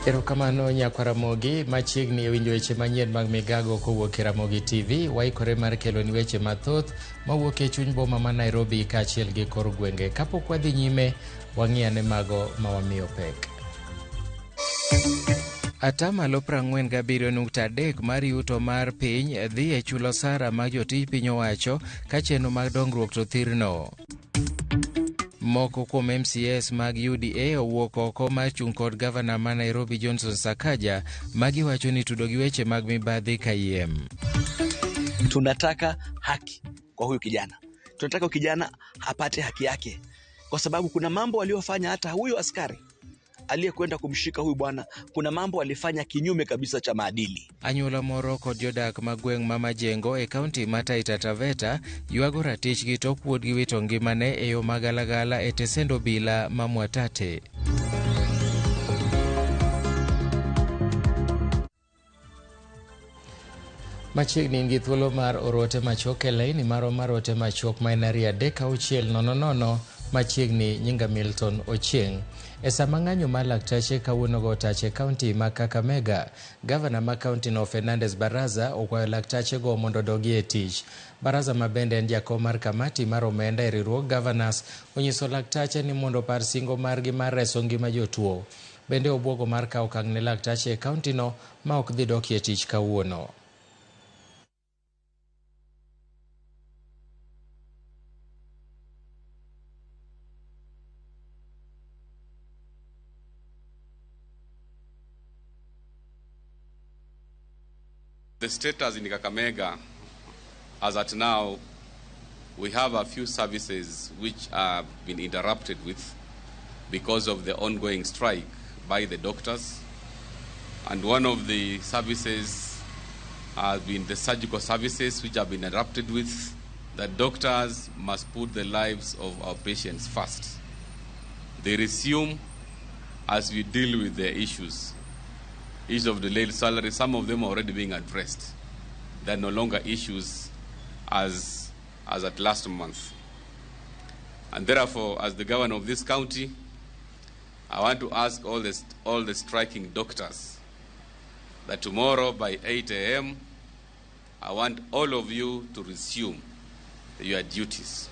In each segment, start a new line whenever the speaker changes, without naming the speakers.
Erokamano nyakwa Ramogi, machiegni e winjo weche manyien mag migago kowuok e Ramogi TV, waikore mar kelo ni weche mathoth mawuok e chuny boma ma Nairobi kaachiel gi kor gwenge. Kapok wadhi nyime, wang'iane mago ma wamiyo pek. Atamalo 47.3 mar yuto mar piny dhi e chulo osara mag jotij piny owacho ka chenro mag dongruok to thirno. Moko kuom MCS mag UDA owuok oko mar chung' kod gavana ma Nairobi Johnson Sakaja magiwacho ni tudo gi weche mag mibadhi kayiem.
Tunataka haki kwa huyu kijana. Tunataka kijana apate haki yake. Kwa sababu kuna mambo aliyofanya hata huyu askari aliyekwenda kumshika huyu bwana, kuna mambo alifanya kinyume kabisa cha maadili. Anyuola moro kod jodak magweng' ma Majengo e kaunti ma Taita Taveta ywago ratich gi to puod gi wito ngimane e yo magalagala e tesendo bila ma Mwatate. Machiegni gi thuolo mar orote machok e laini maro marote machok ma en 3:600 machiegni nyinga Milton Ochieng'. E sama ng'anyo mar laktache kawuono go tache kaunti ma Kakamega, gavana ma kaunti no Fernandes Baraza okwayo laktache go mondo dogi e tich. Baraza ma bende en jakom mar kamati mar omenda e riwruog governors onyiso laktache ni mondo par singo margi mar reso ngima jotuo. Bende obwogo mar kawo okang' ne laktache e kaunti no ma ok dhi doki e tich kawuono.
The status in Kakamega, as at now, we have a few services which have been interrupted with because of the ongoing strike by the doctors. And one of the services has been the surgical services which have been interrupted with. The doctors must put the lives of our patients first. They resume as we deal with their issues. Issues of delayed salary, some of them are already being addressed. They're no longer issues as at last month. And therefore, as the governor of this county, I want to ask all the striking doctors that tomorrow by 8 a.m., I want all of you to resume your duties.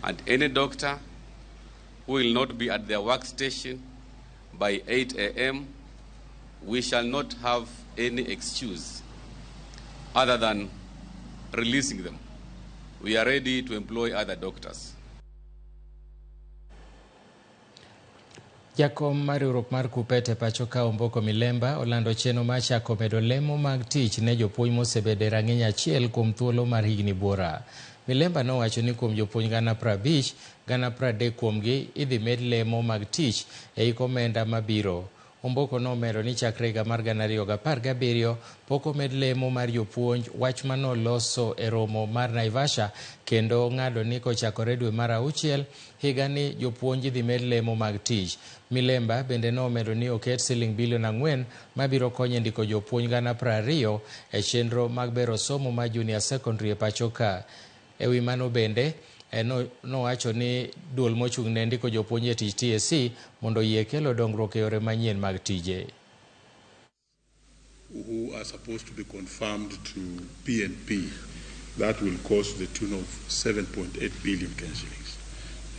And any doctor who will not be at their workstation by 8 a.m., we shall not have any excuse other than releasing them. We are ready to employ other doctors.
Jakom mar riwruok mar Kupete pacho ka Omboko Milemba olando chenro mar chako medo lemo mag tich ne jopuonj mosebede rang'iny achiel kuom thuolo mar higni buora. Milemba nowacho ni kuom jopuonj 50,000, 30,000 kuomgi idhi med lemo mag tich e hik omenda mabiro. Omboko nomedo ni chakre higa mar 2017 pok omed lemo mar jopuonj, wach manoloso e romo mar Naivasha kendo ng'ado ni kochakore dwe mar 6 higa ni jopuonj dhi med lemo mag tich. Milemba bende nomedo ni oket siling bilion 4 mabiro konyo ndiko jopuonj 20,000 e chenro mag bero somo ma junior secondary e pacho ka. E wi mano bende nowacho ni duol mochung' ne ndiko jopuonj e tich TSC mondo yie kelo dongruok e yore manyien mag tije.
Who are supposed to be confirmed to PNP, that will cost the tune of 7.8 billion Kenya shillings.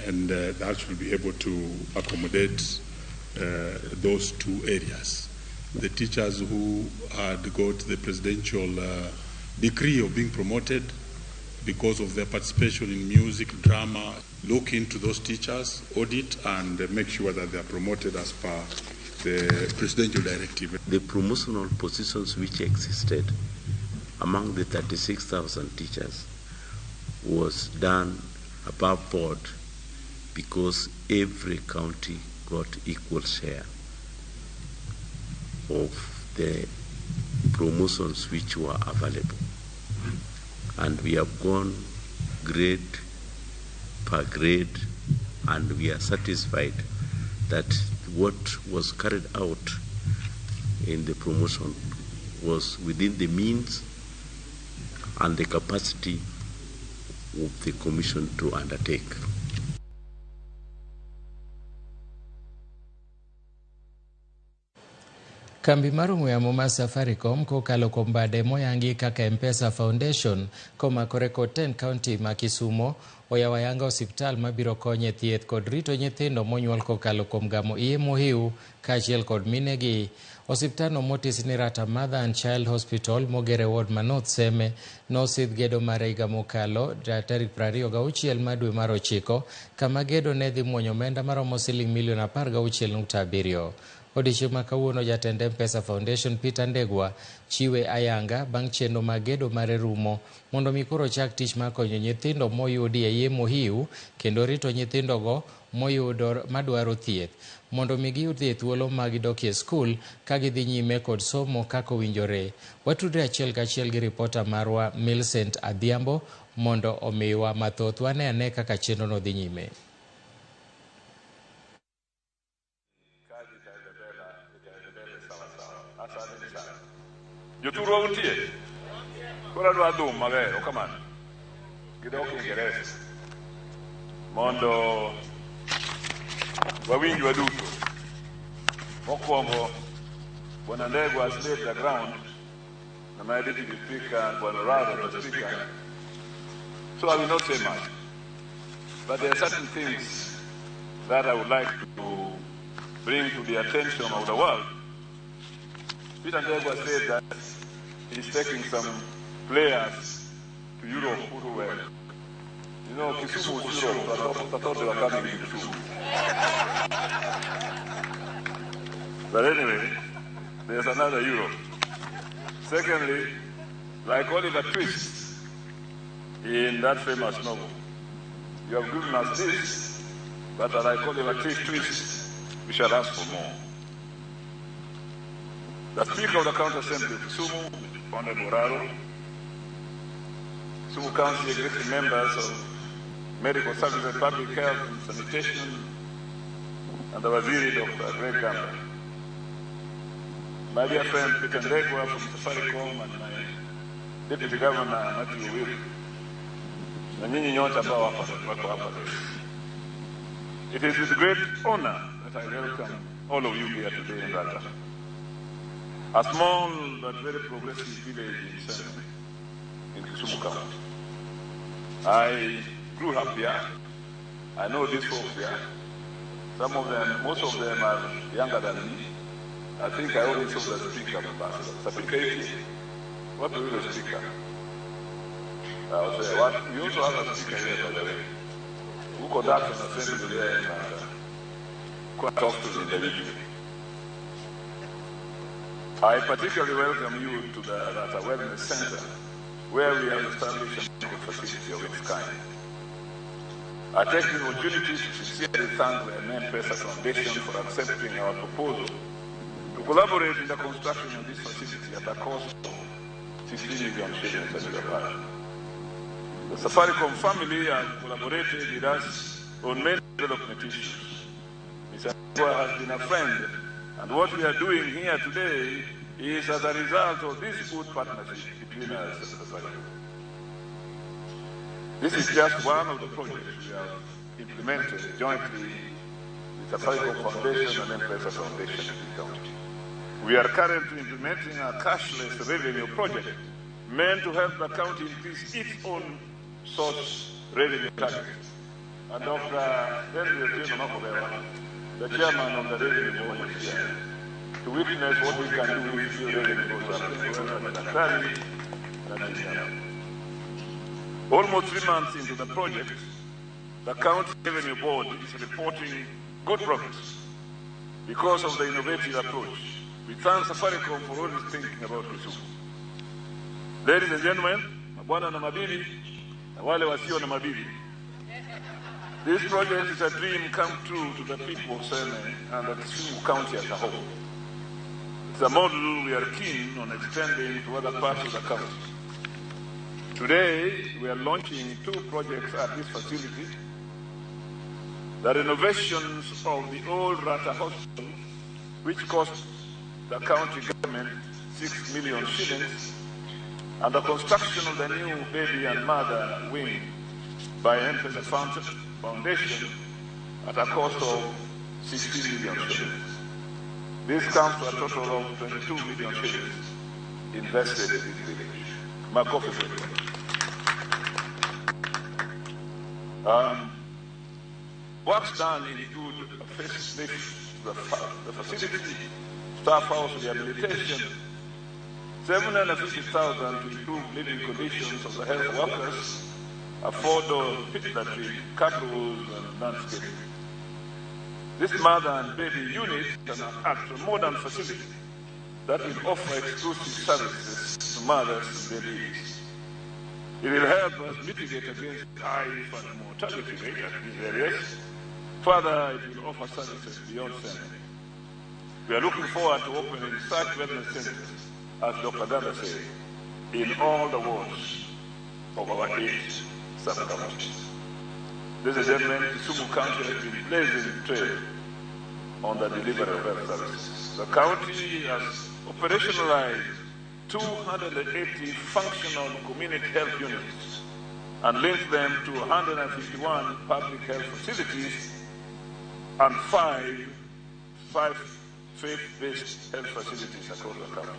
And that should be able to accommodate those two areas. The teachers who had got the presidential decree of being promoted because of their participation in music, drama, look into those teachers, audit, and make sure that they are promoted as per the presidential directive.
The promotional positions which existed among the 36,000 teachers was done above board because every county got equal share of the promotions which were available. And we have gone grade per grade, and we are satisfied that what was carried out in the promotion was within the means and the capacity of the commission to undertake.
Kambi mar ong'we yamo mar Safaricom kokalo kuom bade moyangi kaka M-Pesa Foundation komakore kod 10 kaunti ma Kisumo oyawo ayanga osiptal mabiro konye thieth kod rito nyithindo monyuol kokalo kuom gamo iye mohiu kaachiel kod minegi. Osiptano motis ni Rata Mother and Child Hospital mogere ward ma North Seme nosidh gedo mare higa mokalo tarik 26 mar dwe mar 9 kama gedo ne dhi muonyo omenda maromo siling milion 16.7. Odiechieng' ma kawuono jatend M-Pesa Foundation Peter Ndegwa chiwe ayanga bang' chenro mag gedo mare rumo mondo mi koro chak tich mar konyo nyithindo moyudi e iye mohiu kendo rito nyithindogo madwaro thieth mondo mi giyud thuolo mag dok e skul ka gidhi nyime kod somo kaka owinjore. Watudre achiel kachiel gi ripota marwa Millicent Adhiambo mondo omiwa mathoth. Wane ane kaka chenro no dhi nyime.
Joturo utie kora dwa dhum maber okamano gidok Ingereza mondo wawinj waduto. Mokwongo Bwana Ndegwa has laid the ground na my deputy speaker Bwana Rado the speaker, so I will not say much, but there are certain things that I would like to bring to the attention of the world. Peter Ndegwa said that he's taking some players to Europe who were, you know, Kisumu was Europe, I thought they were coming to Kisumu. But anyway, there's another Europe. Secondly, like Oliver Twist in that famous novel, you have given us this, but like Oliver Twist, we shall ask for more. The Speaker of the County Assembly of Kisumu, Honorable Raro, Kisumu Council executive members of Medical Services, Public Health and Sanitation, and the Waziri Dr. Greg Gamba. My dear friend Peter Ndegwa from Safaricom and my Deputy Governor Matthew Will, na nyinyi nyote ambao wako hapa leo. It is with great honor that I welcome all of you here today in Rata, a small but very progressive village in Seme, in Kisumu County. I grew up here. I know these folks here. Some of them, most of them are younger than me. I think I always saw the speaker, Sapikati. What do you the speaker? I would say, what? You also have a speaker here, by the way, who conducts an assembly there and quite talk to me in the evening. I particularly welcome you to the Rata Wellness Center, where we have established a medical facility of its kind. I take this opportunity to sincerely thank the M-Pesa Foundation for accepting our proposal to collaborate in the construction of this facility at a cost of 16 million shillings. The Safaricom family has collaborated with us on many development issues. Mr. Ndegwa has been a friend, and what we are doing here today is as a result of this good partnership between us and Safaricom. This is just one of the projects we have implemented jointly with the Safaricom Foundation and M-Pesa Foundation in the county. We are currently implementing a cashless revenue project meant to help the county increase its own source revenue target. And Dr. the chairman of the revenue board is here to witness what we can do with the revenue board. Almost 3 months into the project, the county revenue board is reporting good progress because of the innovative approach. We thank Safaricom for always thinking about Kisumu. Ladies and gentlemen, mabwana na mabibi, na wale wasio na mabibi, this project is a dream come true to the people of Seme and the Kisumu County as a whole. It's a model we are keen on extending to other parts of the county. Today, we are launching 2 projects at this facility. The renovations of the old Rata Hospital, which cost the county government 6 million shillings, and the construction of the new baby and mother wing by M-Pesa Foundation at a cost of 16 million shillings. This comes to a total of 22 million shillings invested in this village. Makofi. What's done include a facelift, the facility, staff house rehabilitation, 750,000 to improve living conditions of the health workers, a 4-door pit latrine, cabros, and landscaping. This mother and baby unit is an ultra-modern facility that will offer exclusive services to mothers and babies. It will help us mitigate against high infant mortality rate at these areas. Further, it will offer services beyond Senate. We are looking forward to opening such wellness centers, as Dr. Dada said, in all the wards of our 8 sub-counties. Ladies and gentlemen, Kisumu County has been blazing the trail on the delivery of health services. The county has operationalized 280 functional community health units and linked them to 151 public health facilities and 5 faith-based health facilities across the country.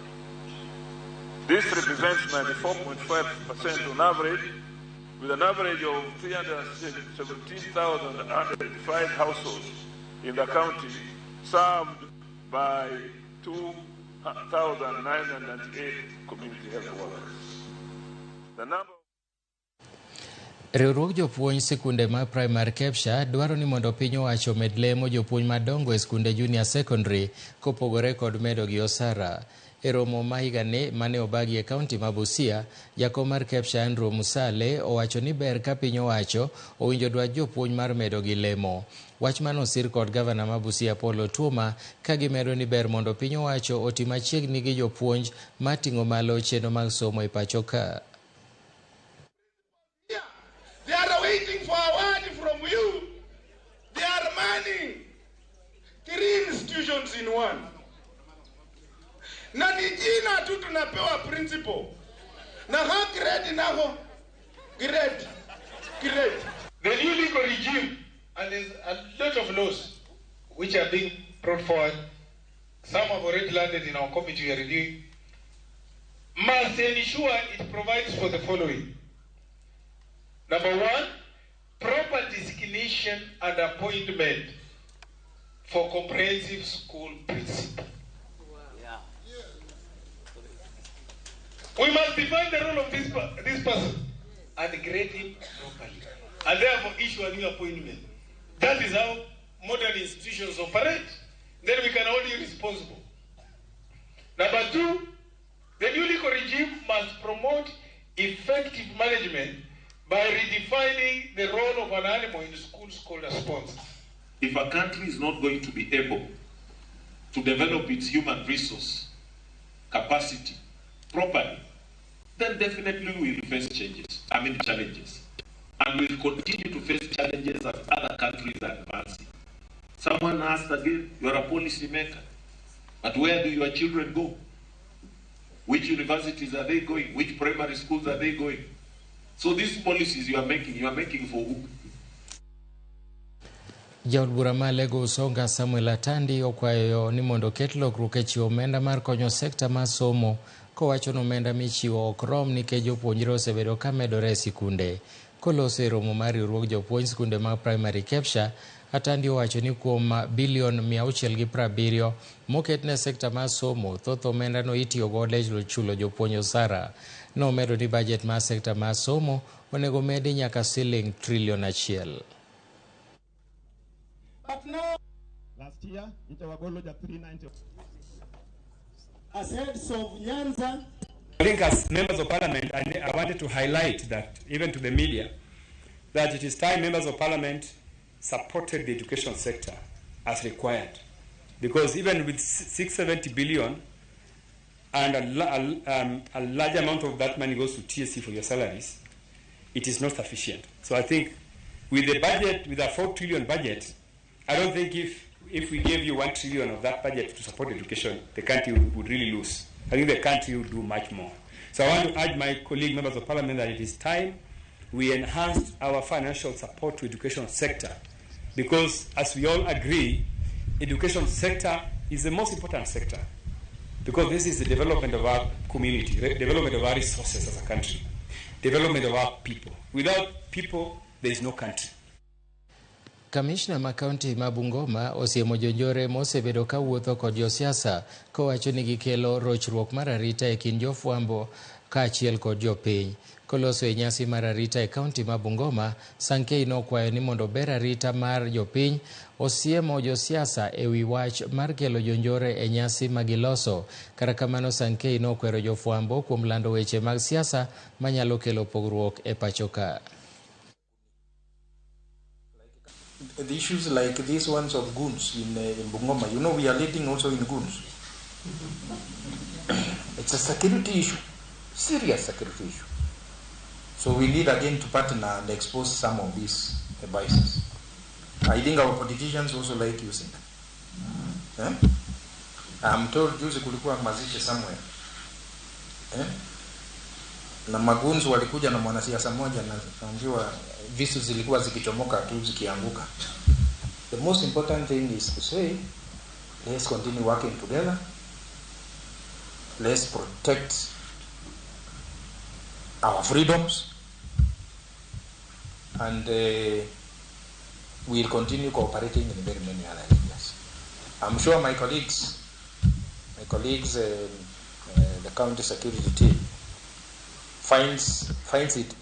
This represents 94.5% on average, with an average of 317,185 households in the county served by 2,998 community health workers. The number
Riwruok jopuonj sikunde ma primary capture dwaro ni mondo piny owacho med lemo jopuonj madongo e sikunde junior secondary kopogore kod medo gi osara. E romo ma higani mane obagi e kaunti ma Busia, jakom mar capture Andrew Musale owacho ni ber ka piny owacho owinjo dwach jopuonj mar medo gi lemo. Wach mano osir kod gavana ma Busia Paul Otuoma ka gimedo ni ber mondo piny owacho oti machiegni gi jopuonj mating'o malo chenro mag somo e pacho ka.
They are waiting for a word from you. They are manning 3 institutions in one. Na ni jina tu tunapewa principal. Na ha grade nako grade.
The new legal regime, and there's a lot of laws which are being brought forward. Some have already landed in our committee we are reviewing. Must ensure it provides for the following. Number 1, proper designation and appointment for comprehensive school principal. We must define the role of this person and grade him properly, and therefore issue a new appointment. That is how modern institutions operate. Then we can hold you responsible. Number 2, the new legal regime must promote effective management by redefining the role of an animal in schools called a sponsor.
If a country is not going to be able to develop its human resource capacity properly, then definitely we will face challenges. And we will continue to face challenges as other countries are advancing. Someone asked again, you are a policy maker, but where do your children go? Which universities are they going? Which primary schools are they going? So these policies you are making for who?
Jaod bura ma Lagos Songa Samuel Atandi okwayo ni mondo ket lokruok e chiwo omenda mar konyo sekta mar somo kowacho ni omenda michiwo ok rom nikech jopuonjre osebedo ka medore e sikunde. Koloso e romo mar riwruok jopuonj sikunde mag primary capture, Atandi owacho ni kuom bilion 670 moket ne sekta mar somo, thoth omenda no itiyo godo e chulo jopuonj osara. Nomedo ni budget mar sekta mar somo onego medi nyaka siling trilion 1.
But now, last year, it was 390. As heads of Nyanza,
I think as members of parliament, I wanted to highlight that, even to the media, that it is time members of parliament supported the education sector as required. Because even with 670 billion, and a large amount of that money goes to TSC for your salaries, it is not sufficient. So I think with the budget, with a 4 trillion budget, I don't think if we gave you 1 trillion of that budget to support education, the country would really lose. I think the country would do much more. So I want to urge my colleague members of parliament that it is time we enhanced our financial support to education sector, because as we all agree, education sector is the most important sector, because this is the development of our community, development of our resources as a country, development of our people. Without people, there is no country.
Kamishna ma kaunti ma Bungoma osiemo jonjore mosebedo ka wuotho kod josiasa kowacho ni gikelo rochruok mar arita e kind jofwambo kaachiel kod jopiny. Koloso e nyasi mar arita e kaunti ma Bungoma, Sankei nokwayo ni mondo ber arita mar jopiny osiemo josiasa e wi wach mar kelo jonjore e nyasi magiloso. Kata kamano, Sankei nokwero jofwambo kuom lando weche mag siasa manyalo kelo pogruok e pachoka.
The issues like these ones of goons in Bungoma, you know, we are leading also in goons. It's a security issue, serious security issue. So we need again to partner and expose some of these vices. I think our politicians also like using them. I'm told juzi kulikuwa mazishi somewhere. Na magunzi walikuja na mwanasiasa mmoja na naambiwa visu zilikuwa zikichomoka tu zikianguka. The most important thing is to say, let's continue working together. Let's protect our freedoms, and we'll continue cooperating in very many other areas. I'm sure my colleagues, the county security team, finds it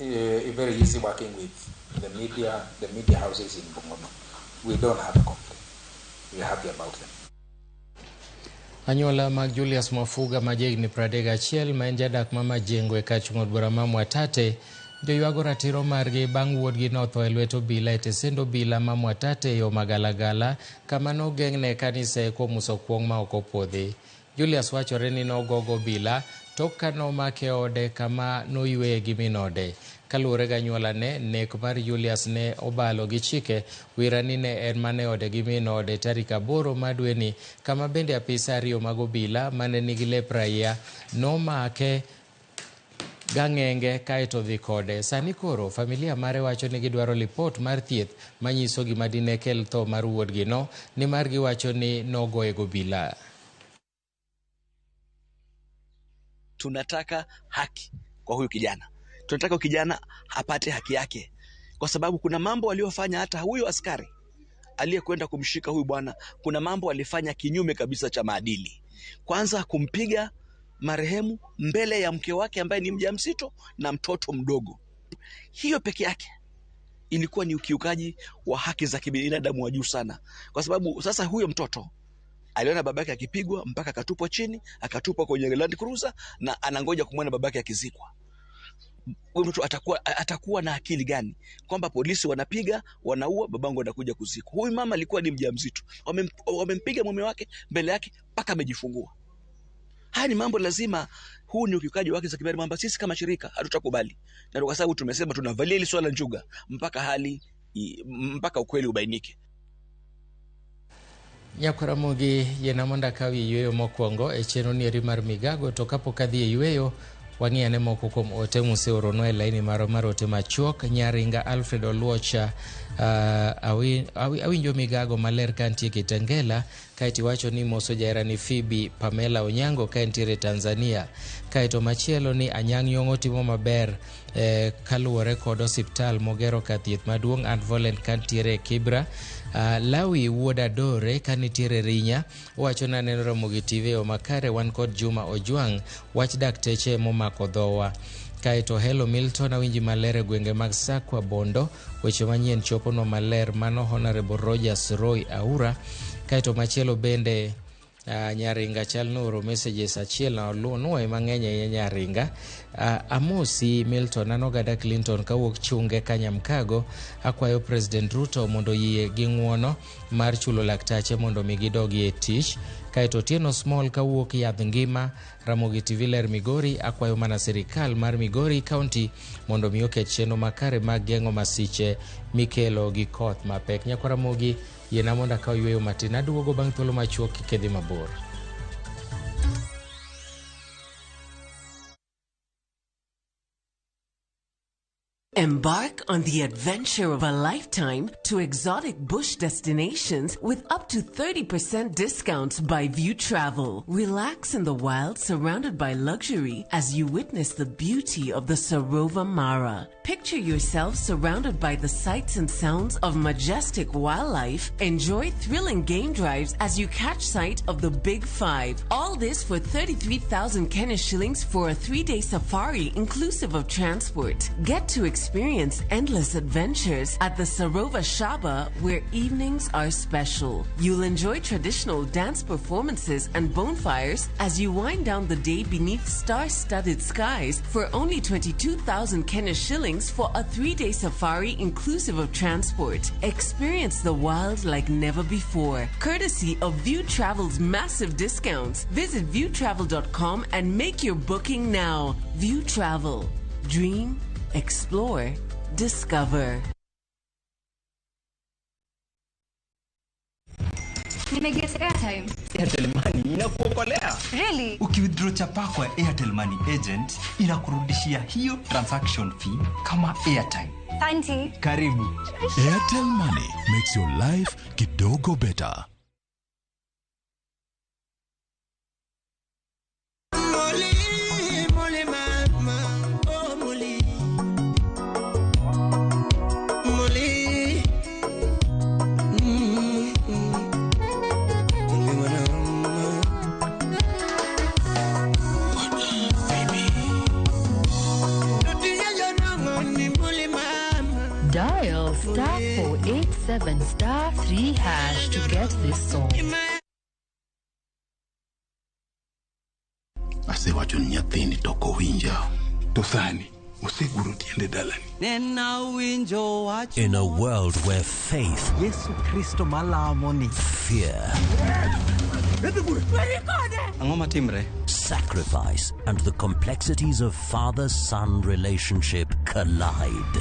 very easy working with the media houses in Bungoma. We don't have a complaint. We're happy about them.
Anyola mag Julius Mafuga majegni 31 ma en jadak ma Majengo e kachung'od bura ma Mwatate joywago ratiro margi bang' wuodgi notho e lwet obila e tesend obila ma Mwatate yo magalagala kama nogeng'ne kanisa kuom uso kuong' ma ok opuodhi. Julius wachore ni nogogo obila tok ka nomake ode kama noywe gi minode. Kaluwore gi anyuolane, nek mar Julius ne obalo gi chike wira ni ne en mane ode gi minode tarik 8 madweni, kama bende apisa ariyo mag obila mane nigi lep raia nomake gang'enge kaeto dhi kode. Sani koro familia mare wacho ni gidwaro lipot mar thieth manyiso gima dine kel tho mar wuodgi no, ni mar giwacho ni nogoye gobila.
Tunataka haki kwa huyu kijana. Tunataka kijana apate haki yake, kwa sababu kuna mambo aliyofanya. Hata huyu askari aliyekwenda kumshika huyu bwana, kuna mambo alifanya kinyume kabisa cha maadili. Kwanza kumpiga marehemu mbele ya mke wake ambaye ni mjamzito na mtoto mdogo. Hiyo peke yake ilikuwa ni ukiukaji wa haki za kibinadamu wa juu sana, kwa sababu sasa huyo mtoto aliona babake akipigwa mpaka akatupwa chini, akatupwa kwenye Land Cruiser na anangoja kumwona babake akizikwa. Huyu mtu atakuwa na akili gani kwamba polisi wanapiga, wanaua, babangu anakuja kuzikwa? Huyu mama alikuwa ni mjamzito, wamempiga mume wake mbele yake mpaka amejifungua. Haya ni mambo lazima, huu ni ukiukaji wa haki za kibinadamu ambao sisi kama shirika hatutakubali. Na kwa sababu tumesema tunavalia hili swala njuga mpaka ukweli ubainike.
Ramogi yenamonda kawi yweyo mokwongo e chenro ni mar migago to kapok adhi e yweyo wang'iyane moko kuom ote museoronwa e laini mar ote machuok. Nyaringa Alfred Oluocha awinjo migago maler ka nitie Kitengela, kaeto wacho ni moso jaherani Phoebe Pamela Onyango ka entiere Tanzania, kaeto machielo ni Anyang' Yong'o timo maber kaluwore kod osiptal mogero ka thieth maduong' Anvolent ka ntiere Kibra. Lawi Wuoda Dore ka nitiere Rinya wacho na neno Ramogi TV o makare wan kod Juma Ojwang wach dakteche momako dhowa. Kaeto Hello Milton awinji malere gwenge mag Sakwa Bondo, weche manyien chopo no maler mano Honorable Rogers Roy Aura. Kaeto machielo bende Nyaringa chal noro messages achiel na oluonwe mang'eny e Nyaringa. Amosi Milton Anogada Clinton kawuok chunge Kanyamkago akwayo President Ruto mondo yie gi ng'uono mar chulo laktache mondo migidogi e tich. Kaeto Tieno Small kawuok Yadh Ngima Ramogi TV ler Migori akwayo mana sirikal mar Migori County mondo miyoket chenro makare mag geng'o masiche mikelo gi koth mapek. Nyakwa Ramogi yena monda ka yweyo matin, aduogo bang' thuolo machuok kikedhi mabor.
Embark on the adventure of a lifetime to exotic bush destinations with up to 30% discounts by View Travel. Relax in the wild surrounded by luxury as you witness the beauty of the Sarova Mara. Picture yourself surrounded by the sights and sounds of majestic wildlife. Enjoy thrilling game drives as you catch sight of the Big Five. All this for 33,000 Kenya shillings for a 3-day safari inclusive of transport. Get to experience endless adventures at the Sarova Shaba, where evenings are special. You'll enjoy traditional dance performances and bonfires as you wind down the day beneath star-studded skies for only 22,000 Kenya shillings for a 3-day safari inclusive of transport. Experience the wild like never before, courtesy of View Travel's massive discounts. Visit viewtravel.com and make your booking now. View Travel. Dream, explore, discover.
Nimeguess airtime.
Airtel Money inakuokolea.
Really?
Ukiwithdraw chapa kwa Airtel Money agent inakurudishia hiyo transaction fee kama airtime.
Asante.
Karibu.
Airtel Money makes your life kidogo better.
Dial *487*3# to get this song.
Ase wacho nyathini toko winja. To thani, oseguro tiende dalani.
In a world where faith, fear, sacrifice, and the complexities of father-son relationship collide.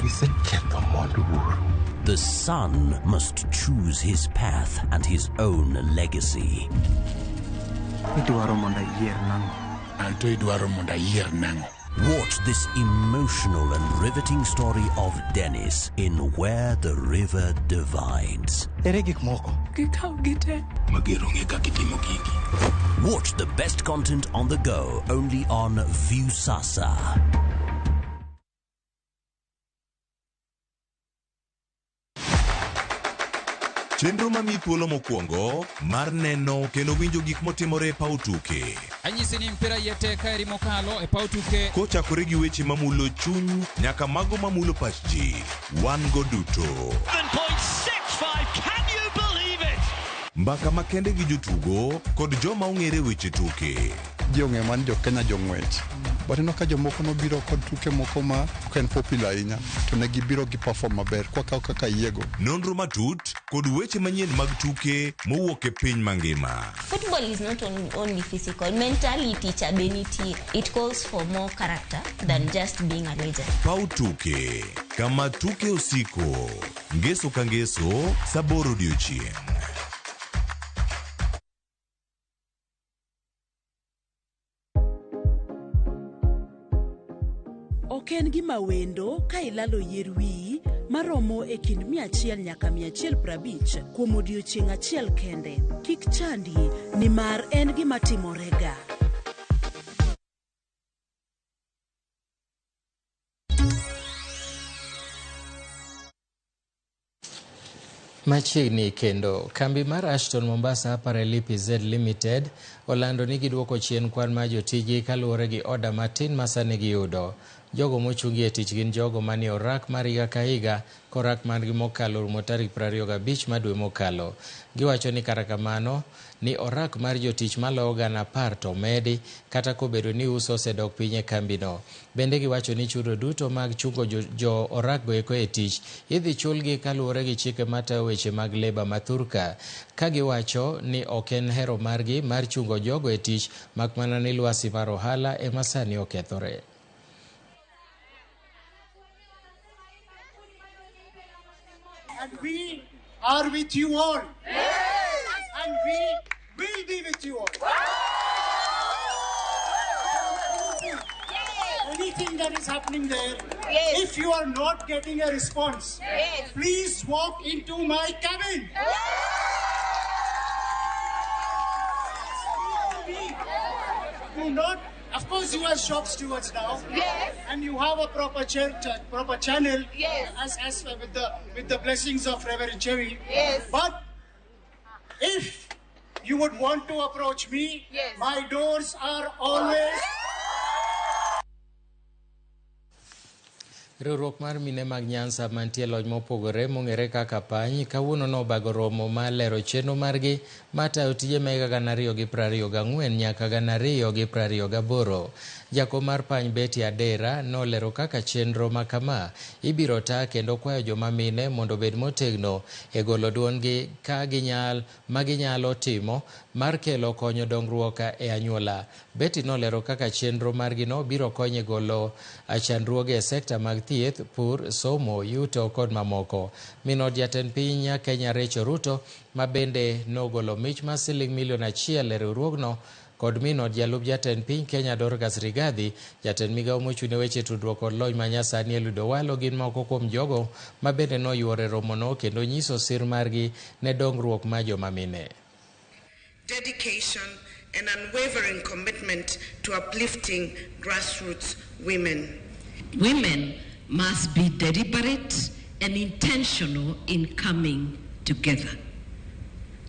The son must choose his path and his own legacy. Watch this emotional and riveting story of Dennis in Where the River Divides. Watch the best content on the go only on Viusasa.
Chenro mami thuolo mokwongo mar neno kendo winjo gik motimore e paw tuke.
Anyisi ni mpira yeteka eri mokalo e paw tuke.
Kochakore gi weche mamulo chuny nyaka mago mamulo pach ji. Wan go duto.
7.65, can you believe it?
Mbaka makende gi jotugo kod joma ong'ere weche tuke.
Jong'e man jo Kenya jong'wech. Batino ka jomoko no biro kod tuke moko ma ken popular ahinya to ne gibiro gi perform maber kaka yiego.
Nonro matut kod weche manyien mag tuke mowuok e piny mangima.
Football is not only physical, mentally teacher beniti. It calls for more character than just being a legend.
Pau tuke kama tuke osiko ngeso ka ngeso saboro odiochieng'.
Ok en gima wendo ka ilalo yier wiyi maromo e kind 100 nyaka 150 kuom odiochieng' achiel kende. Kik chandi nimar en gima timorega.
Machiegni kendo, kambi mar Ashton Mombasa Apparel PZ Limited olando ni giduoko chien kwan ma jotiji kaluwore gi oda matin ma sani giyudo. Jogo mochungi e tich gin jogo manie orak mar higa ka higa, korak margi mokalo rumo tarik 25 ma dwe mokalo. Giwacho ni kara kamano ni orak mar jotich maloyo 10,000 to medi kata kobedo ni uso osedok piny e kambino. Bende giwacho ni chudo duto mag chungo jo orak go eko e tich idhi chulgi kaluwore gi chike matayo weche mag leba mathurka. Ka giwacho ni ok en hero margi mar chungo jogo e tich, mak mana ni lwasi mar ohala ema sani okethore.
And we are with you all. Yes. And we will be with you all. Anything that is happening there, If you are not getting a response, please walk into my cabin. Do not. Of course, you are shop stewards now, and you have a proper channel, as with the blessings of Reverend Chevi. But if you would want to approach me, my doors are always.
Riwruok mar mine mag Nyanza mantie lony mopogore mong'ere kaka Pany kawuono nobago romo mar lero chenro margi matayo tije ma 2024 nyaka 2028. Jakom mar Pany Betty Adera nolero kaka chenro ma kama ibiro taa kendo kwayo joma mine mondo obed motegno e golo duondgi ka ginyalo timo mar kelo konyo dongruok e anyuola. Betty nolero kaka chenro margino biro konyo golo chandruoge e sekta mag thieth, pur, somo, yuto kod mamoko. Minod jatend piny Kenya Rachel Ruto ma bende nogolo mich mar siling milion 1 e riwruogno kod minod jalup jatend piny Kenya Dorcas Rigathi, jatend migawo mochune weche tudruok kod lony manyasani Eludo Walo gin moko kuom jogo ma bende noyuore romono kendo nyiso sir margi ne dongruok ma joma mine.
Dedication and unwavering commitment to uplifting grassroots women.
Women must be deliberate and intentional in coming together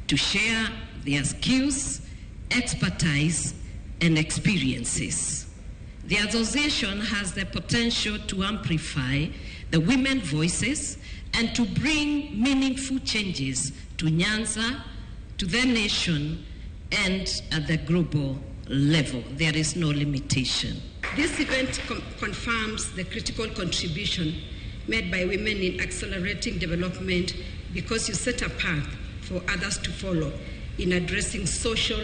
to share their skills, expertise, and experiences. The association has the potential to amplify the women's voices and to bring meaningful changes to Nyanza, to the nation, and at the global level. There is no limitation.
This event confirms the critical contribution made by women in accelerating development because you set a path for others to follow in addressing social,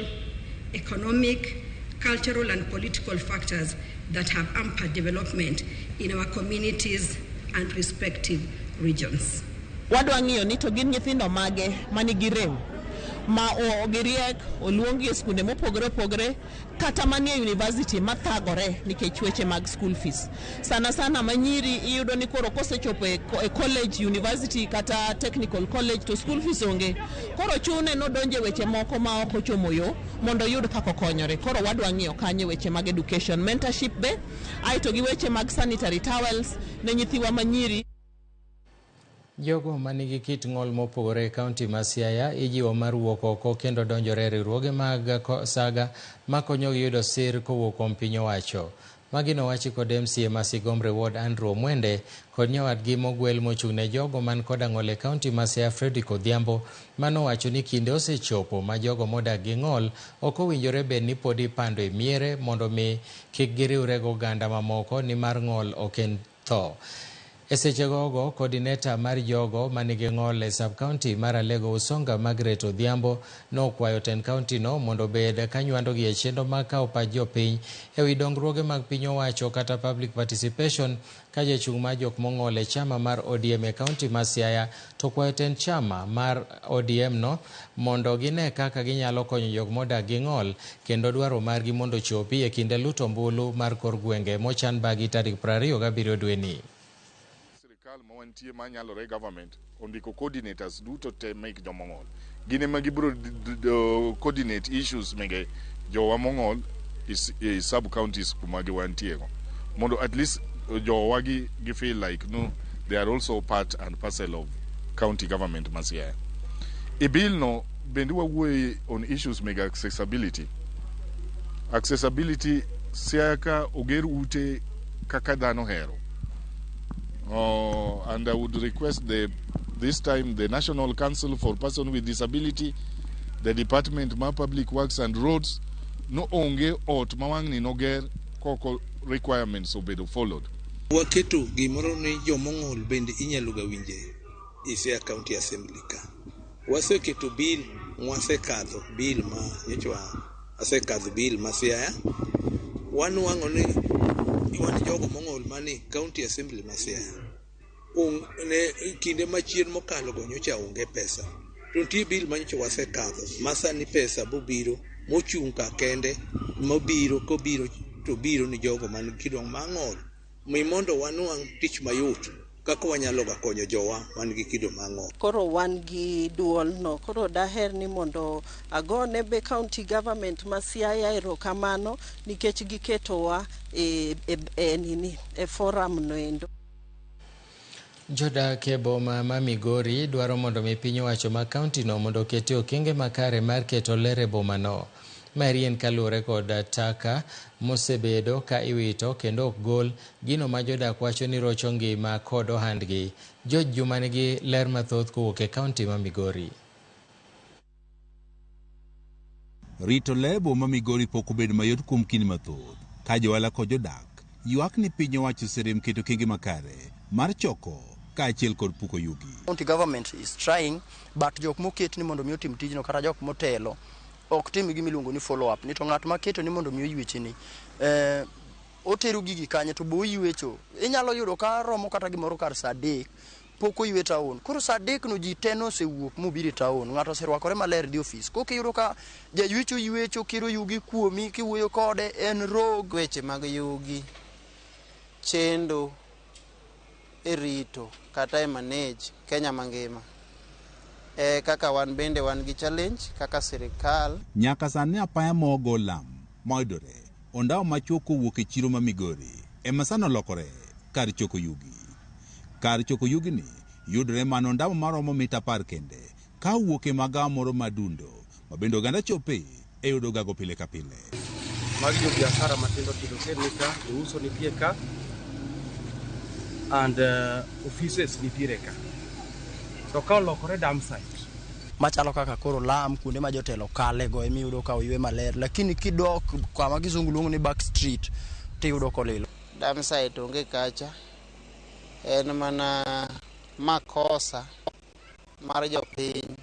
economic, cultural, and political factors that have hampered development in our communities and respective regions.
Wadwa ng'iyo ni to gin nyithindo mage manigi rem ma ogiriek oluongi e skunde mopogore opogore kata manie university mathagore nikech weche mag school fees. Sana manyiri iyudo ni koro kosechopo e college, university kata technical college to school fees onge. Koro chune no donje weche moko ma ok ochomo yo mondo yud kako konyore. Koro wadwa ng'iyo kanye weche mag education, mentorship be, aito gi weche mag sanitary towels ne nyithiwa manyiri.
Jogo manigi kit ng'ol mopogore e kaunti ma Siaya ijiwo mar wuok oko kendo donjore riwruoge mag saga makonyogi yudo sir kowuok kuom piny owacho. Magi nowachi kod MCA ma Sigombre Ward Andrew Mwende kod nyawadgi mogwel mochung'ne jogo man koda ng'ol e kaunti ma Siaya Fredrick Odhiambo manowacho ni kinde osechopo ma jogo modak gi ng'ol ok owinjore bed ni pod ipando e miere mondo mi kik giriwre gi oganda mamoko ni mar ng'ol ok en tho. E seche gogo, coordinator mar jogo manigi ng'ol e sub-county mar Alego Usonga Margaret Odhiambo nokwayo ten county no mondo bed kanywando gi e chenro mag kawo pach jopiny e wi dongruoge mag piny owacho kata public participation ka jachung' mar jok mong'ol e chama mar ODM e kaunti ma Siaya to kwayo ten chama mar ODM no mondo gine kaka ginyalo konyo jok modak gi ng'ol kendo dwaro margi mondo chopi e kinde luto mbulu mar kor gwenge mochan bagi tarik 27 dwe ni.
Mantie manyalore government ondiko coordinators duto te make jomong'ol gine ma gibro coordinate issues mege jowa mong'ol sub counties kuma giwantie go mondo at least jowa gi feel like no they are also part and parcel of county government ma Siaya. E bill no bende wawuoye on issues mega accessibility Siaya ka oger ute kaka dhano hero. And I would request this time the National Council for Persons with Disability, the Department of Public Works and Roads, no onge ot mawangni noger koko requirements obedo followed.
Waketo gimoro ne jomong'ol bende inyalo ga winje e Siaya County Assembly ka. Waseketo bill mwasekadho bill ma nyochwa asekadho bill ma Siaya wanwang'o ne iwan jogo mong'ol mani County Assembly ma Siaya ne kinde machien mokalo go nyocha onge pesa to nitie bill manyocha wasekadho masani pesa bobiro mochung' ka kende mobiro kobiro to biro ni jogo man kidong mang'ol mondo wanwang' tich mayot kaka wanyalo konyo jowa man gi kido mang'o.
Koro wan gi duol no, koro daher ni mondo agone be county government ma Siaya erokamano nikech giketowa e forum no endo.
Jodak e boma ma Migori dwaro mondo mi piny owacho ma kaunti no mondo okete okenge makare mar keto ler e boma no. Manyien kaluwore kod taka mosebedo ka iwito kendo ok gol gino ma jodak wacho ni rocho ngima kod ohandgi. George Juma nigi ler mathoth kowuok e kaunti ma Migori.
Rito ler boma Migori pok obedo mayot kuom kinde mathoth ka johala kod jodak ywak ni piny owacho serem keto okenge makare mar choko kaachiel kod puko yugi.
County government is trying, but jok moket ni mondo mi otim tijno kata jok motelo ok tim gimi luongo ni follow up. Ni to ng'at maketo ni mondo mi oyweche ni otero gigi kanye to bo ywecho. Inyalo yudo ka romo kata gimoro kar saa 3 pok oywe taon. Koro saa 3 no ji teno osewuok mobiro taon. Ng'ato oserwakore maler di office. Kok iyudo ka jaywecho ywecho kiro yugi kuomi kiwuoyo kode en rog.
Weche mag yugi chendo erito kata e manage Kenya mangima. Kaka wan bende wan gi challenge kaka sirikal.
Nyaka sani apaya mogo lam moidore ondao machoko wuok e chiro ma Migori ema sano lokore kar choko yugi. Kar choko yugi ni yudore mano ondao maromo mita 10 kende ka wuok e magawa moro madundo mabendo oganda chope e yudo gago pile ka pile.
Magi jo biashara matindo nika uso nitie ka and offices nitiere ka. To ka lokore dam site
machalo kaka koro lam kuonde ma jotelo kale go emi yudo ka oywe maler, lakini kidok kama kizungu luongo ni back street ti yudo kolilo.
Dam site onge kacha, en mana makosa mar jopiny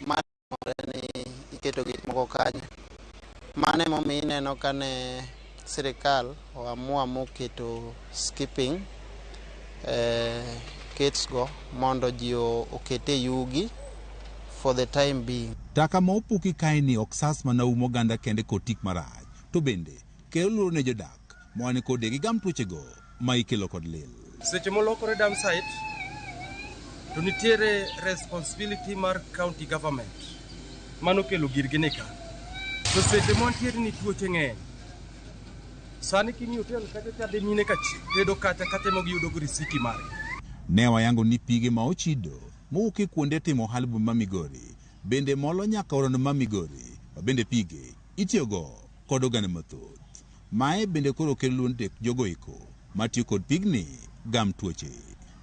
manore ni iketo gik moko kanyo. Mane momiyo ineno kane sirikal oamua moketo skipping kits go mondo ji okete yugi for the time being.
Taka ma opuki kaini oksas mana umo ganda kende kotik maraj to bende kelo ne jodak moane kode gi gam tuoche go ma ikelo kod lil.
Seche molokore dam site to nitiere responsibility mar county government mano kelo girgi nika. To seche montiere ni tuoche ng'eny sani kini hotel kata tade mine kachi tedo kacha kata mogi yudo go risiki mare.
Ne wayango ni pige ma ochido mowuok kuonde timo halbu ma Migori bende molo nyaka orono ma Migori bende pige itiyogo kod oganda mathoth. Mae bende koro kelo ndek jogo iko matiyo kod pigni gam tuoche.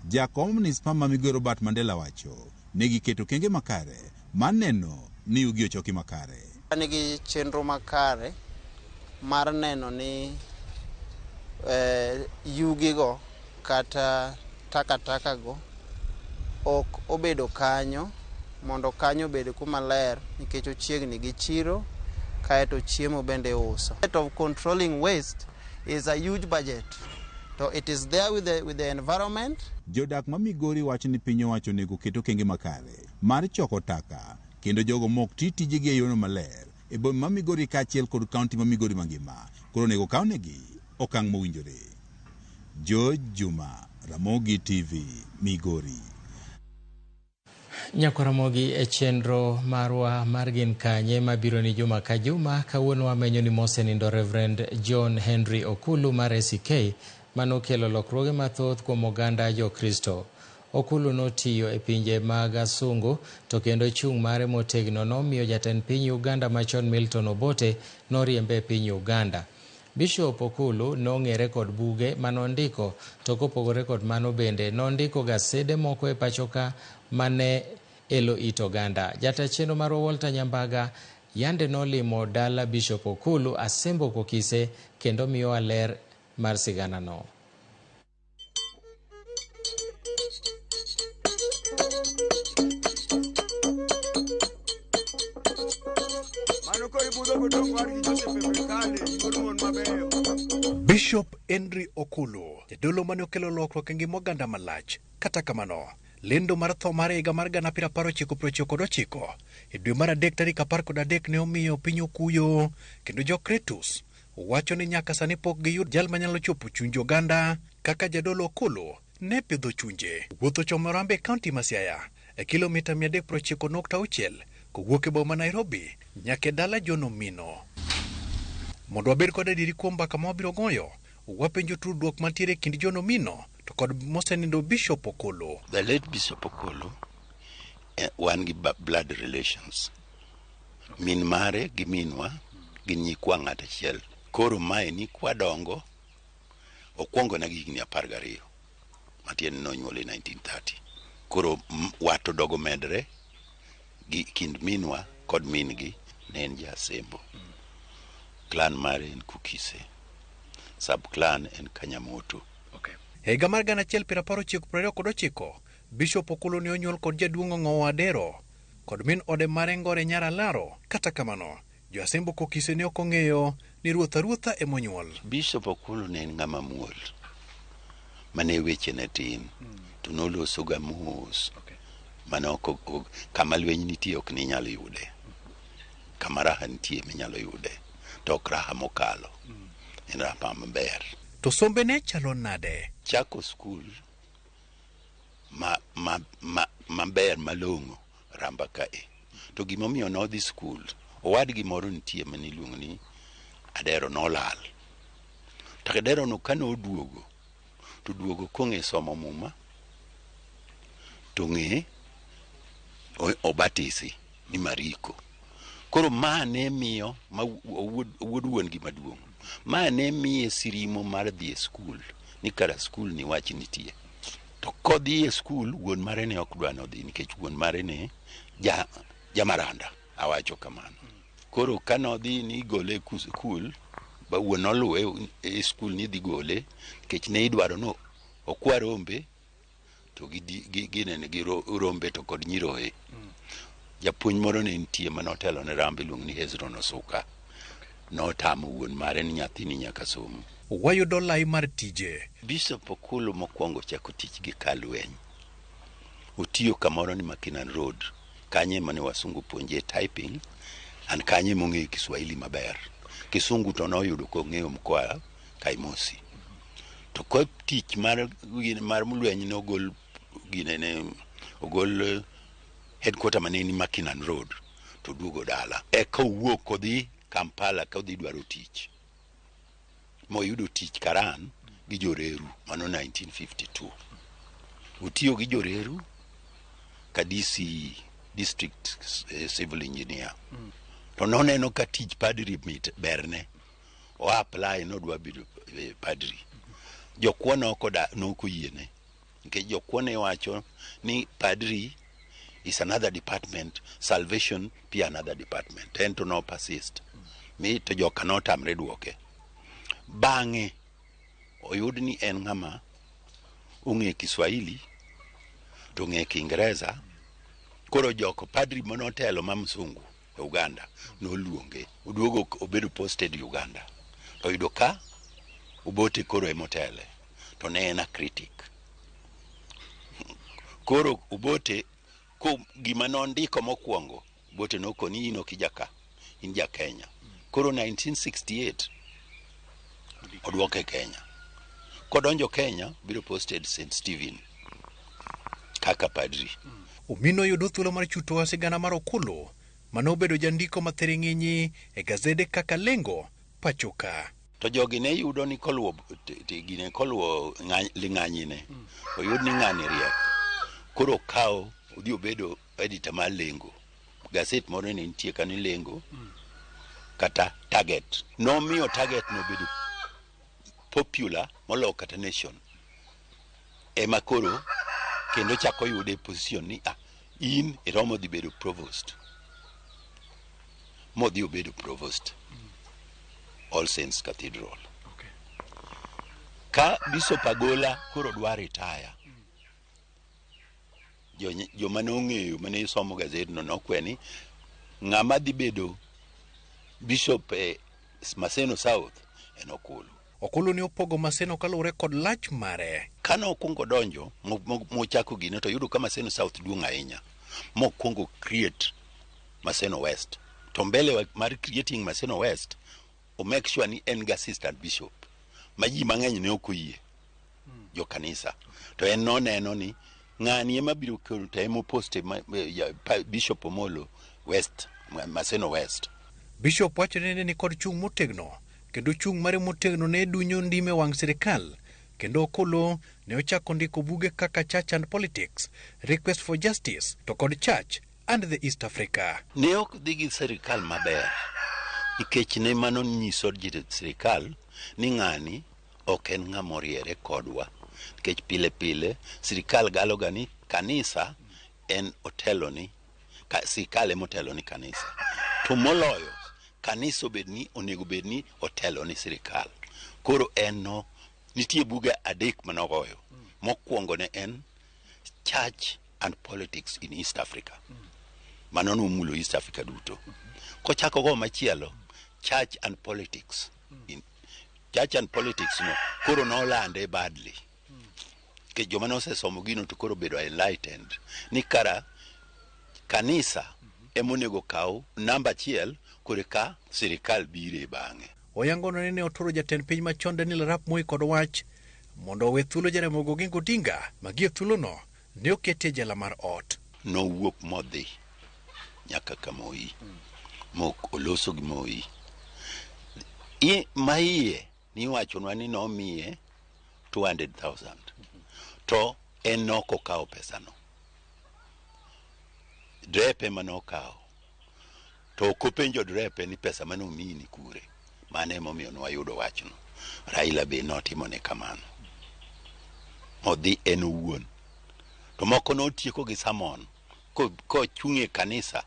Jakom Municipal ma Migori Bat Mandela wacho negi keto kenge makare maneno ni yugi ochoki makare.
Nigi chenro makare mar neno ni yugi go kata taka go ok obedo kanyo mondo kanyo obed kuma ler nikech ochiegni gi chiro kaeto chiemo bende uso. Of controlling waste is a huge budget. So it is there with the environment.
Jodak ma Migori wacho ni piny owacho nego keto kenge makare mar choko taka kendo jogo mok tijigi e yono maler e boma ma Migori kaachiel kod kaunti ma Migori mangima koro nego kawnegi okang' mowinjore. George Juma, Ramogi TV, Migori.
Nyako Ramogi e chenro marwa mar gin kanye mabiro ni juma ka juma kawuono wamenyo ni mosenindo Reverend John Henry Okulu mar SK manokelo lokruoge mathoth kuom oganda Jo-Kristo. Okulu notiyo e pinje mag asungu to kendo chung' mare motegno nomiyo jatend piny Uganda machon Milton Obote noriembe e piny Uganda. Bishop Okulu nong'ere kod buge manondiko to kopogore kod mano bende nondiko gasede moko e pachoka mane elo it oganda. Jata chenro mar Walter Nyambaga yande nolimo dala Bishop Okulu Asembo Kokise kendo miyo aler mar sigana no.
Bishop Henry Okulu, jadolo mane okelo lokruok e ngima oganda malach. Kata kamano, lendo mar tho mar higa mar 1999 e dwe mar 3 tarik 13 ne omiyo piny okuyo kendo Jo-Kretus wacho ni nyaka sani pok giyud jal manyalo chopo chuny oganda kaka jadolo Okolo ne pidho chunje. Wuotho chomo Rambe County ma Siaya e kilomita 390.6 kowuok e boma Nairobi nyaka dala John Omino. Mondo wabed kod adiri kuom mbaka ma wabiro goyo, wapenjo tudruok mantiere kind John Omino to kod mosenindo Bishop Okolo.
The late Bishop Okolo wan gi blood relations. Min mare gi minwa gi nyikwa ng'at achiel. Koro mae ni kwadongo okwongo na higni 12 matiende nonyuol e 1930. Koro wato dogo medre gi kind minwa kod min gi ne en Jasembo. Clan mare en Kukise. Sub clan en Kanyamoto.
Higa mar 1929 Bishop Okolo ne onyuol kod jaduong' Ng'owo Adero kod min ode mare Ngore Nyara Laro. Kata kamano, Jasembo Kukise ne ok ong'eyo ni ruotha emonyuol.
Bishop Okolo ne en ng'ama muol mane weche ne tin to noloso ga mos manoko kama lweny nitie ok ni nyalo yude, kama raha nitie minyalo yude, to ok raha mokalo en raha maber.
To sombe ne chalo nade?
Chako skul maber malong'o Ramba kae. To gimomiyo nodhi skul, owadgi moro nitie maniluongo ni Adero nolal. To Adero no kano oduogo, to duogo kong'e somo muma, to ng'e obatisi ni Mariko. Koro ma ne miyo wuod wuon gi maduong'. Ma ne miye sirimo mar dhi e skul, ni kara skul ni wach nitie. To kodhi e skul, wuon mare ne ok dwa nodhi nikech wuon mare ne jamaranda, awacho kamano. Koro kanodhi ni gole skul, ba wuon oluwe e skul ni dhi gole nikech ne idwaro no okwa rombe to ginene gi rombe to kod nyiroye. Japuonj moro ne nitie manotelo ne Rambe luong ni Hezron Osuka. Notamo wuon mare ni nyathini nyaka somo.
Wayudo lai mar tije.
Bishop Okolo mokwongo chako tich gi kalweny. Otiyo kamoro ni Makinan Road. Kanye mane wasungu puonje typing, an kanye mong'eyo Kiswahili maber. Kisungu to noyudo kong'eyo mkoa Kaimosi. To ko tich mar mulweny ne ogol headquarter mane ni Makinan Road to duogo dala. Eka owuok kodhi Kampala ka odhi dwaro tich. Moyudo tich Karan gi Joreru mano 1952. Utiyo gi Joreru ka DC district civil engineer. To noneno ka tich padri mit berne. O apply no dwa bedo padri. Jokwono nokoyiene. Nke jokwono wacho ni padri is another department, salvation pia another department. Ento no persist. Mi to joka notamre duoke. Bang'e oyud ni en ng'ama ong'e Kiswahili to ng'e Kiingereza. Koro joko padri monotelo ma msungu e Uganda noluonge. Oduogo obedo posted Uganda. To yudo ka Obote koro emotele. To ne en a critic. Koro Obote gima nondiko mokwongo, Obote nokoni ino kijaka, in ja Kenya. Koro 1968 odwoke Kenya. Kodonjo Kenya, biro posted St. Stephen kaka padri.
Omino yudo thuolo mar chuto sigana mar Okolo, manobedo jandiko mathiring'inyi e gazede kaka Lengo, Pachoka.
To jogi ne yudo ni koluwo ling'anyine. Oyud ni ng'ani riek. Koro kao odhi obedo editor mar Lengo. Gazet moro ne nitie kani Lengo kata Target. Nomiyo Target nobedo popular molo kata Nation. Ema koro kendo chako yude position ni in iromo dhi bedo provost. Modhi obedo provost. All Saints Cathedral. Ka Bishop Agola koro dwa retire. Jo mane ong'eyo mane somo gazet no nokweni ng'ama dhi bedo Bishop Maseno South en Okolo.
Okolo ne opogo Maseno kaluwore kod lach mare.
Kano okungo donjo mochako gine to yudo ka Maseno South duong' ahinya. Mokungo create Maseno West. To mbele mar creating Maseno West o make sure ni en ga assistant bishop ma ji mang'eny ne ok oyie jo kanisa to en noneno ni ng'ani ema biro kelo temo poste Bishop Omolo West Maseno West.
Bishop wacho ni kod chung motegno kendo chung mare motegno ne dunyo ndime wang sirikal kendo Okolo ne ochako ndiko buge kaka Church and Politics, Request for Justice to kod Church and the East Africa.
Ne ok digi sirikal maber nikech ne mano nyiso ji sirikal ni ng'ani ok en ng'ama oriere kodwa nikech pile pile sirikal galo gani kanisa en otelo ni sirikal ema otelo ni kanisa to moloyo kanisa bedni onego bedni otelo ni sirikal. Koro en no nitie buge adek manogoyo. Mokwongo ne en Church and Politics in East Africa. Mano nomulo East Africa duto. Kochako go machielo Church and Politics Church and Politics no koro no lande badly ke joma no se somo gino to koro bedo enlightened ni kara kanisa emonego kaw namba achiel kore ka sirikal bire bang'e.
Oyangono ne otoro jatend piny machon Daniel Arap Moi kod wach mondo owe thuolo Jaramogi Odinga magie thuolono ne okete jela mar ot.
Nowuok modhi nyaka Kamoi mok oloso gi Moi maiye ni wachonwa ni nomiye 200,000 to en noko kawo pesano drepe manokawo to kopenjo drepe ni pesa manomiyi ni kure. Mane momiyo nwayudo wachno. Raila be notimone kamano odhi en owuon to moko notieko gi samon kochung'e kanisa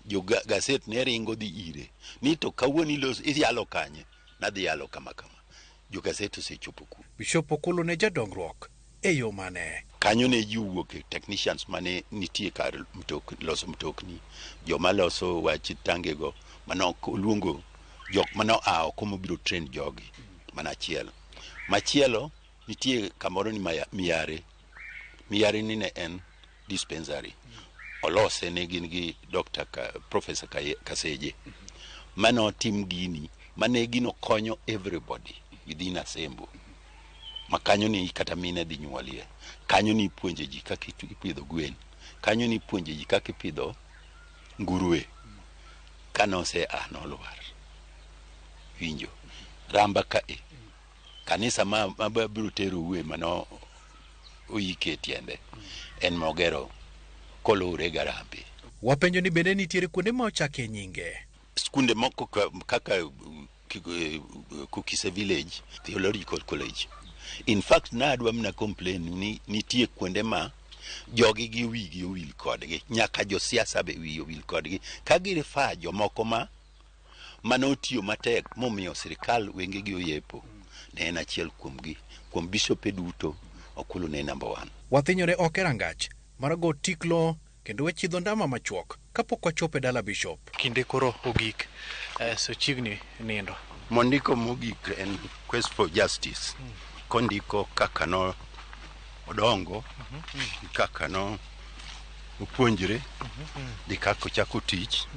jo gaset ne ringo dhi ire ni to kawuoni iyalo kanye nadhi yalo kama jo gaset osechopo ku.
Bishop Okolo ne jadongruok e yo mane
kanyo ne ji wuok technicians mane nitie kar loso mtokni joma loso wach tangego manok luongo jok mano oko mobiro train jogi machielo nitie kamoro ni miyare ni ne en dispensary olose ne gin gi Dr. Professor Kaseje mano tim gini mane gino konyo everybody within Asembo makanyo ni kata mine dhi nyuolie kanyo ni puonje ji kaka ipidho gwen kanyo ni puonje ji kaka ipidho nguruwe kanose nolwar winjo ramba kanisa ma biro tero uwe mano oyike tiende en mogero kolore garambe.
Wapenjo ni bende nitiere kuonde ma ochake nyinge
skunde moko kaka Kukise Village Theological College. In fact nadwa mna complain ni nitie kuonde ma jogi gi wigi owil kodgi nyaka jo siasa be wi owil kodgi ka girifa jomoko manotiyo matek momiyo sirikal wenge gi oyepo ne en achiel kuom bishop duto Okolo ne number 1.
Wathinyore ok rangach mar go tiklo kendo wechidho ndama machuok kapok wachope dala bishop. Kinde koro ogik so chiegni nindo.
Mondiko mogik en Quest for Justice. Kondiko kaka no odongo kaka no upuonjre di kaka ochako tich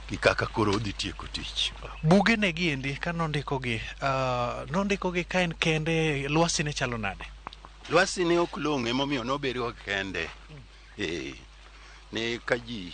gi kaka koro odhi tieko tich.
Buge ne giendi ka nondiko gi ka en kende lwasi ne chalo nade?
Lwasi ne ok long'e momiyo nobedo kende ne kaji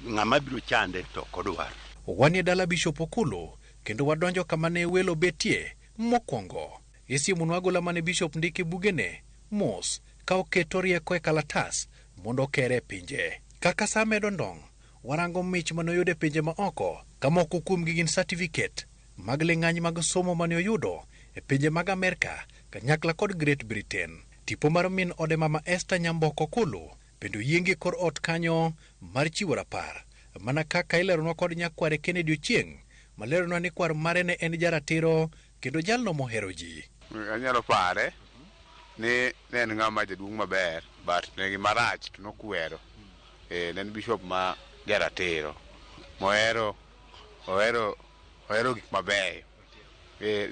ng'ama biro chande to kodwar.
Wanie dala Bishop Okolo kendo wadonjo kama ne welo betie mokwongo. Isiemonwa gola mane Bishop ndike bugene mos ka oketo rieko e kalatas mondo kere pinje. Kaka sa medo ndong' warango mich manoyudo e pinje ma oko ka moko kuomgi gin certificate mag ling'any mag somo mane oyudo e pinje mag Amerika kanyakla kod Great Britain. Tipo mar min ode mama Esther Nyamboko Okolo bendo yienge kor ot kanyo mar chiwo rapar mana kaka ileronwa kod nyakware Kennedy Ochieng maleronwa ni kwar mare ne en jaratiro kendo jalno mohero ji.
Anyalo pare ni en ng'ama jaduong' maber but ne gi marach to nokwero en bishop ma jaratiro mohero gik mabeyo.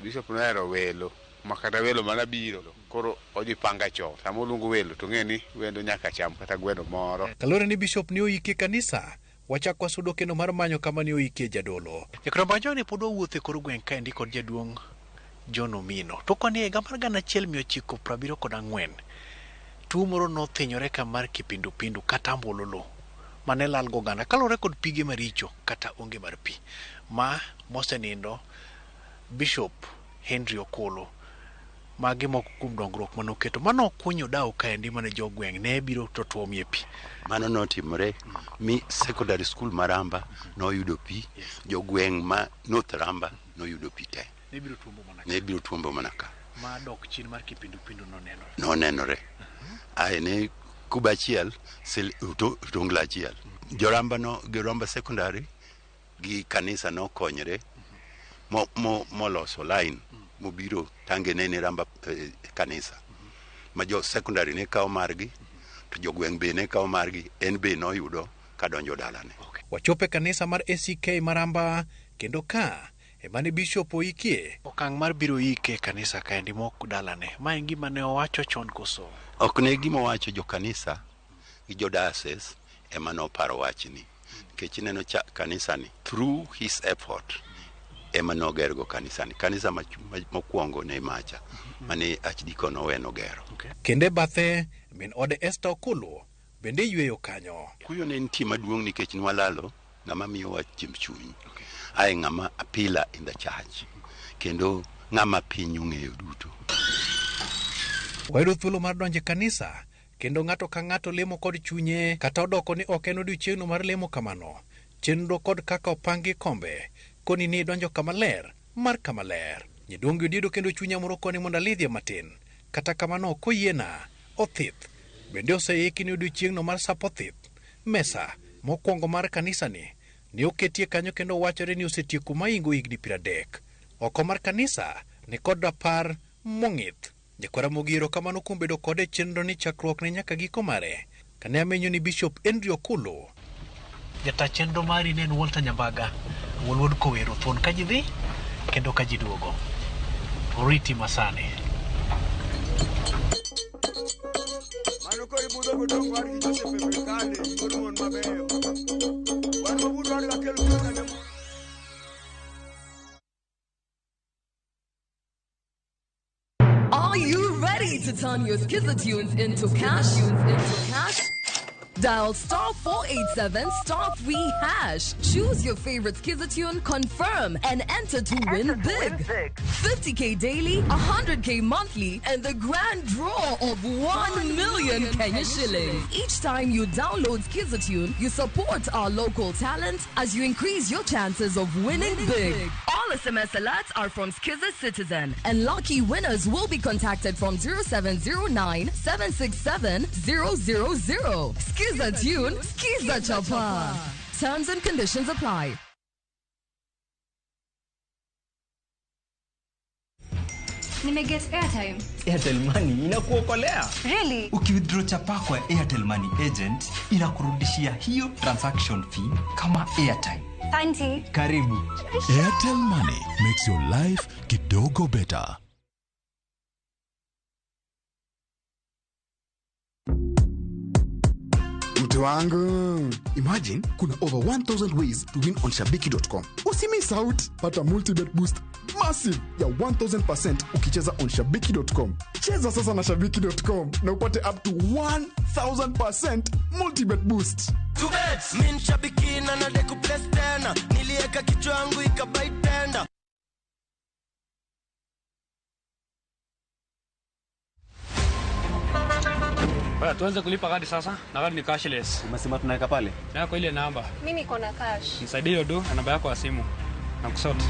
Bishop nohero welo makata welo mana biro koro odhi panga cho sama oluongo welo to ng'e ni wendo nyaka cham kata gweno moro.
Kalore ni Bishop ni oyike kanisa wachak wasudo kendo mar manyo kama ne oikie jadolo. Jakrombanjoni pod wawuothe kor gweng' kaendi kod jaduong' John Omino. To koni higa mar 1974 tuo moro nothinyore ka mar kipindupindu kata ambululu mane lal go oganda kalore kod pige maricho kata onge mar pi ma mosenindo Bishop Henry Okolo magi moko kuom dongruok manoketo mano kunyo dau kaendi mane jogweng' ne biro to tuomie pi.
Mano notimore mi secondary school maramba noyudo pi, jogweng' ma North Ramba noyudo pi te. Ne biro tuombo mana ka.
Ma dok chien mar kipindupindu nonenore.
Nonenore. Ne kuba achiel tongla achiel. Joramba secondary gi kanisa nokonyre moloso line mobiro tangene ne Ramba kanisa. Ma jo secondary ne kawo margi to jogweng' be ne kawo margi, en be noyudo kadonjo dalane.
Wachope kanisa mar ACK Maramba kendo ka emane bishop oikie okang' mar biro ike kanisa kaendi mok dalane. Ma en gima ne owacho chon koso?
Ok ne gima owacho jo kanisa gi jo diocese ema noparo wachni. Nikech neno kanisani through his effort ema nogergo kanisani. Kanisa mokwongo ne macha mane Archdeacon Owen ogero.
Kende bathe min ode Esther Okolo bende yweyo kanyo.
Kuyo ne nitie maduong' nikech nwalalo ng'ama miyowa chiemb chuny. Ai ng'ama a pillar in the church. Kendo ng'ama piny ong'eyo duto.
Wayudo thuolo mar donje kanisa kendo ng'ato ka ng'ato lemo kod chunye kata odoko ni ok en odiochieng'no mar lemo kamano. Chenro kod kaka opangi kombe koni ni donjo kama ler mar kama ler. Nyaduong' Odido kendo chunya moro koni mondo alidhie matin. Kata kamano koyiena othith bende oseiki ni odiochieng'no mar sapo thith. Mesa mokwongo mar kanisani ne oketie kanyo kendo wachore ni osetieko maingo higni 30. Oko mar kanisa ni kod rapar mong'ith. Nyakwara Ramogi kamano kuom bedo kode chenro ni chakruok ne nyaka giko mare. Kane amenyo ni Bishop Henry Okolo. Jata chenro mari ne en Walter Nyambaga. Wuod Kowero thon ka ji dhi kendo ka ji duogo. Oriti masane.
Mano ko ibudo godong war gi Joseph Pekale kod mon mabeyo. Wan mabudo war ga kelo kana.
Are you ready to turn your Skizzer into cash? Dial *487 *3#. Choose your favorite Skizzer tune, confirm, and enter to win big. 50k daily, 100k monthly, and the grand draw of 1 million Kenya shillings. Each time you download Skizzer tune, you support our local talent as you increase your chances of winning big. All SMS alerts are from Skizzer Citizen, and lucky winners will be contacted from 0709 767 000. Skizzer tune, Skizzer chapa. Terms and conditions apply.
Nimeget airtime.
Airtel Money inakuokolea.
Really?
Ukiwithdraw chapa kwa Airtel Money agent inakurudishia hiyo transaction fee kama airtime.
Thank you.
Karibu.
Airtel Money makes your life kidogo better.
Mtu wangu, imagine kuna over 1000 ways to win on shabiki.com. Usimiss out, pata multi-bet boost massive ya 1000% ukicheza on shabiki.com. Cheza sasa na shabiki.com na upate up to 1000% multi-bet boost.
Two bets, min shabiki na nadeku place tena. Nilieka kichwa yangu ikabai tenda.
Baya, tuanze kulipa kadi sasa. Na kadi ni cashless.
Umesema tunaweka pale?
Na kwa ile namba.
Mimi niko na cash.
Nisaidie hiyo do na namba yako ya simu. Na kusoti.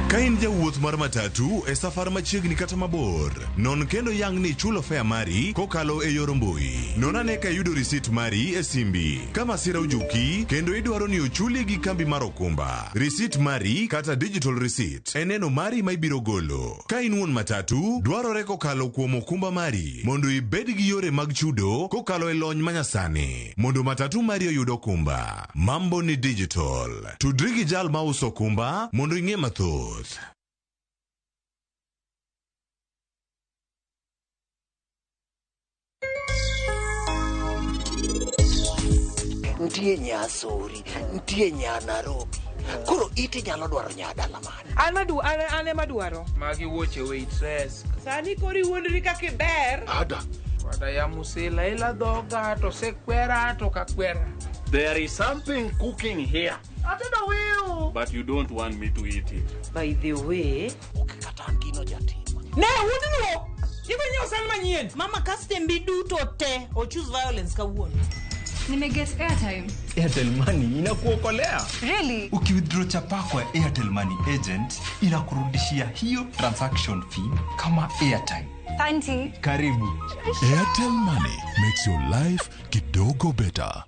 Ka in jawuoth mar matatu e safar machiegni kata mabor, non kendo yang ni chulo fare mari kokalo e yor mbui. Non ane ka yudo risit mari e simbi. Ka masira ojuki kendo idwaro ni ochuli gi kambi mar okumba. Risit mari kata digital receipt e neno mari ma ibiro golo. Ka in wuon matatu, dwarore kokalo kuom okumba mari mondo ibed gi yore mag chudo kokalo e lony manyasani. Mondo matatu mari oyud okumba. Mambo ni digital. Tudri gi jal ma uso okumba mondo ing'e mathoth.
ntie Nyasori, ntie Nairobi. Koro iti nyalo dwaro nyadala mane.
Ane madwaro.
Magi Weche waitress.
Sani kori wuondri kaka ber.
Ada. Wada ya musela ila doga to sekwera to kakwera.
There is something cooking here.
I don't know will.
But you don't want me to eat it.
By the way,
ukikatan gino jatima.
Ne udno. Ibe nyosan manyien. Mama custom biduto te o choose violence kawuono.
Nimeget airtime.
Airtel Money inakuokolea.
Really?
Ukiwithdraw chapa kwa Airtel Money agent inakurudishia hiyo transaction fee kama airtime.
Tanti.
Karibu.
Airtel Money makes your life kidogo better.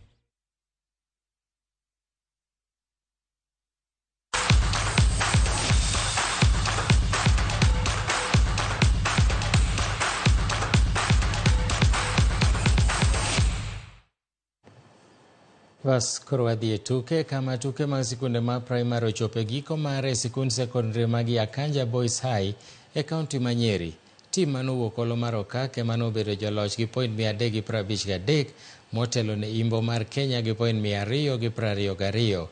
Bas koro wadhi e tuke kama tuke mag sikunde ma primary ochope giko mare sikund secondary magi Akanja Boys High e kaunti ma Nyeri. Tim manowuok olo mar Okak ema nobedo joloch gi point 353 motelo ne Imbo mar Kenya gi point 222.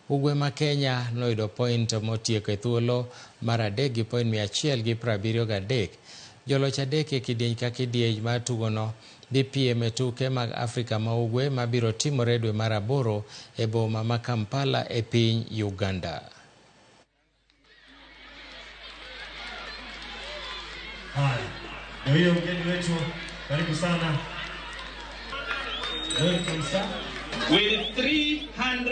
Ugwe ma Kenya noyudo point motieko e thuolo mar adek gi point 173. Joloch adek e kidieny ka kidieny mar tugono dhi piem e tuke mag Afrika ma Ugwe mabiro timore dwe mar 8 e boma ma Kampala e piny Uganda.
Haya, hiyo mgeni wetu, karibu sana. Welcome sir. With 300